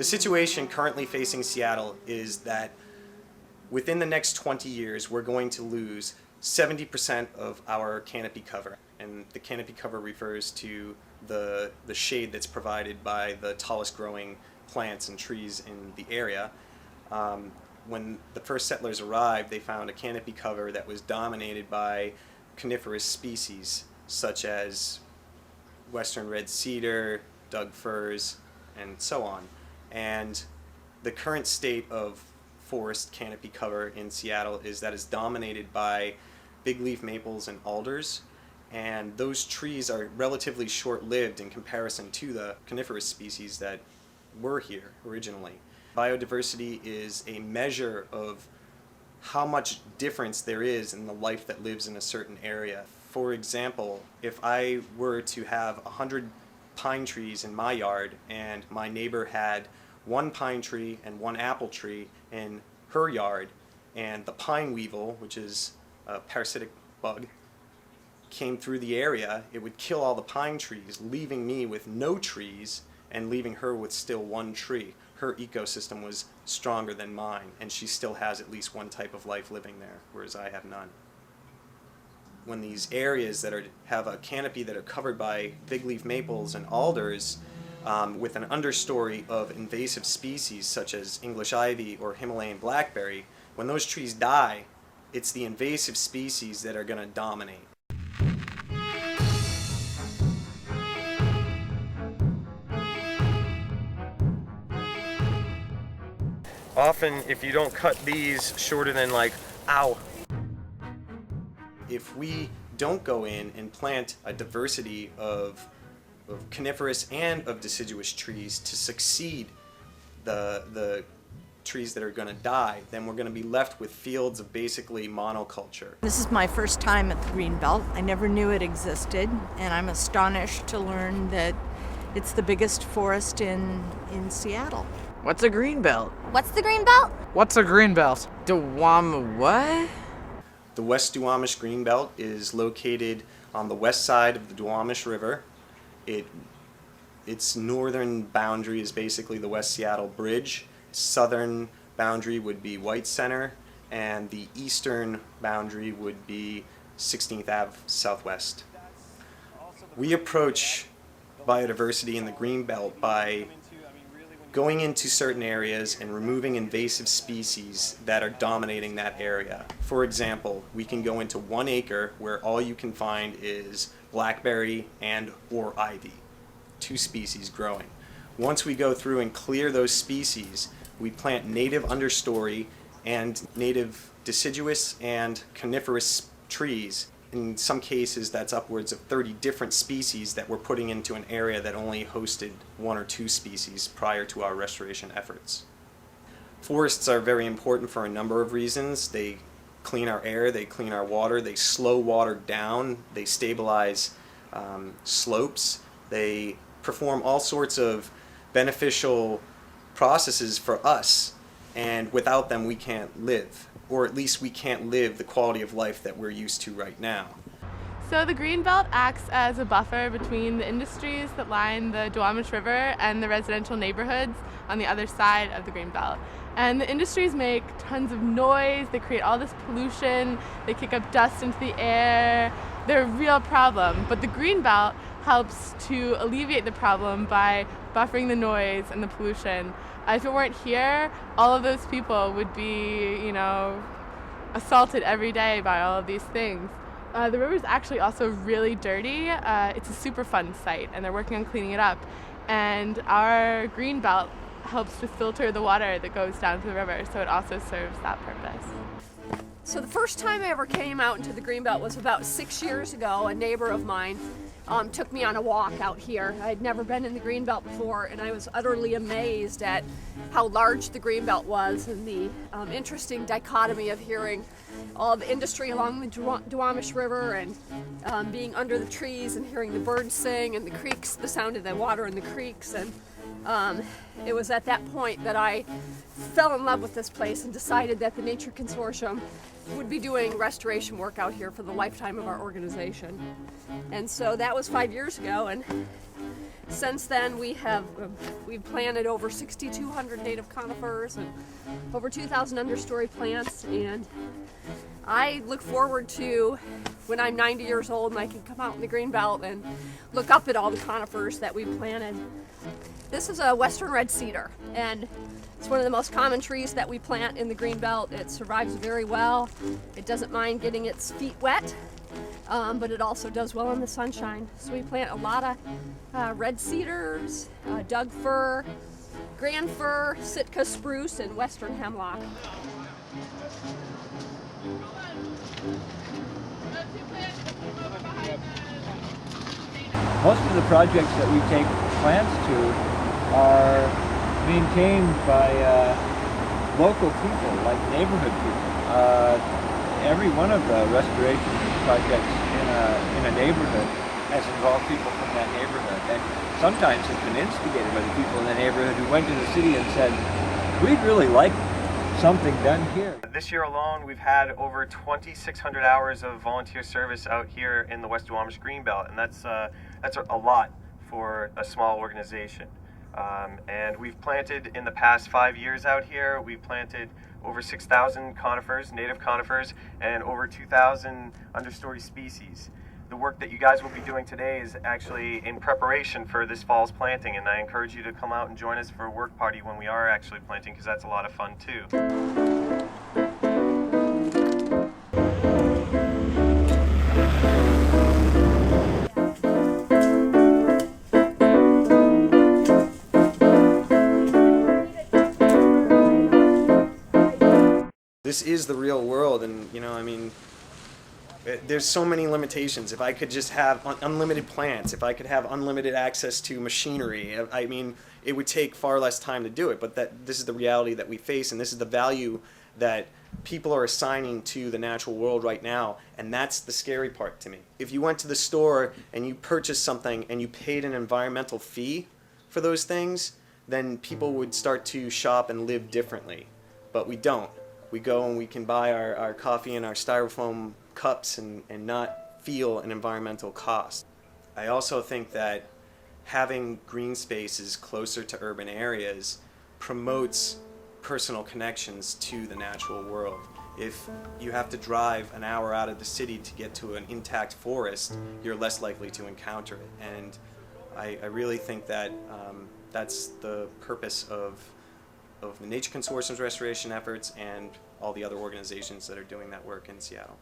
The situation currently facing Seattle is that within the next 20 years, we're going to lose 70% of our canopy cover. And the canopy cover refers to the shade that's provided by the tallest growing plants and trees in the area. When the first settlers arrived, they found a canopy cover that was dominated by coniferous species such as western red cedar, Doug firs, and so on. And the current state of forest canopy cover in Seattle is that it's dominated by big leaf maples and alders, and those trees are relatively short-lived in comparison to the coniferous species that were here originally. Biodiversity is a measure of how much difference there is in the life that lives in a certain area. For example, if I were to have 100 pine trees in my yard and my neighbor had one pine tree and one apple tree in her yard, and the pine weevil, which is a parasitic bug, came through the area, it would kill all the pine trees, leaving me with no trees and leaving her with still one tree. Her ecosystem was stronger than mine, and she still has at least one type of life living there, whereas I have none. When these areas that have a canopy that are covered by big leaf maples and alders with an understory of invasive species such as English ivy or Himalayan blackberry, when those trees die, it's the invasive species that are going to dominate. Often, if you don't cut these shorter than if we don't go in and plant a diversity of coniferous and of deciduous trees to succeed the trees that are going to die, then we're going to be left with fields of basically monoculture. This is my first time at the Greenbelt. I never knew it existed, and I'm astonished to learn that it's the biggest forest in Seattle. What's a greenbelt? What's the Greenbelt? What's a greenbelt? What? The West Duwamish Greenbelt is located on the west side of the Duwamish River. Its northern boundary is basically the West Seattle Bridge. Southern boundary would be White Center, and the eastern boundary would be 16th Ave Southwest. We approach biodiversity in the Greenbelt by going into certain areas and removing invasive species that are dominating that area. For example, we can go into 1 acre where all you can find is blackberry and or ivy, 2 species growing. Once we go through and clear those species, we plant native understory and native deciduous and coniferous trees. In some cases, that's upwards of 30 different species that we're putting into an area that only hosted 1 or 2 species prior to our restoration efforts. Forests are very important for a number of reasons. They clean our air, they clean our water, they slow water down, they stabilize slopes, they perform all sorts of beneficial processes for us, and without them we can't live. Or at least we can't live the quality of life that we're used to right now. So the Greenbelt acts as a buffer between the industries that line the Duwamish River and the residential neighborhoods on the other side of the Greenbelt. And the industries make tons of noise, they create all this pollution, they kick up dust into the air. They're a real problem, but the Greenbelt helps to alleviate the problem by buffering the noise and the pollution. If it weren't here, all of those people would be, assaulted every day by all of these things. The river's actually also really dirty. It's a super fun site, and they're working on cleaning it up. And our Greenbelt helps to filter the water that goes down to the river, so it also serves that purpose. So the first time I ever came out into the Greenbelt was about 6 years ago. A neighbor of mine took me on a walk out here. I'd never been in the Greenbelt before, and I was utterly amazed at how large the Greenbelt was and the interesting dichotomy of hearing all the industry along the Duwamish River and being under the trees and hearing the birds sing and the creeks, the sound of the water in the creeks. And it was at that point that I fell in love with this place and decided that the Nature Consortium would be doing restoration work out here for the lifetime of our organization. And so that was 5 years ago, and Since then, we've planted over 6,200 native conifers and over 2,000 understory plants, and I look forward to when I'm 90 years old and I can come out in the Greenbelt and look up at all the conifers that we planted. This is a western red cedar, and it's one of the most common trees that we plant in the Greenbelt. It survives very well. It doesn't mind getting its feet wet, but it also does well in the sunshine. So we plant a lot of red cedars, Doug fir, grand fir, Sitka spruce, and western hemlock. Most of the projects that we take plants to are maintained by local people, like neighborhood people. Every one of the restoration projects in a neighborhood has involved people from that neighborhood, and sometimes it's been instigated by the people in the neighborhood who went to the city and said, we'd really like something done here. This year alone, we've had over 2,600 hours of volunteer service out here in the West Duwamish Greenbelt, and that's a lot for a small organization. And we've planted in the past 5 years out here. We've planted over 6,000 conifers, native conifers, and over 2,000 understory species. The work that you guys will be doing today is actually in preparation for this fall's planting, and I encourage you to come out and join us for a work party when we are actually planting, because that's a lot of fun too. This is the real world, and there's so many limitations. If I could just have unlimited plants, if I could have unlimited access to machinery, it would take far less time to do it. But this is the reality that we face, and this is the value that people are assigning to the natural world right now, and that's the scary part to me. If you went to the store and you purchased something and you paid an environmental fee for those things, then people would start to shop and live differently. But we don't. We go and we can buy our coffee in our styrofoam cups and not feel an environmental cost. I also think that having green spaces closer to urban areas promotes personal connections to the natural world. If you have to drive an hour out of the city to get to an intact forest, you're less likely to encounter it. And I really think that that's the purpose of the Nature Consortium's restoration efforts and all the other organizations that are doing that work in Seattle.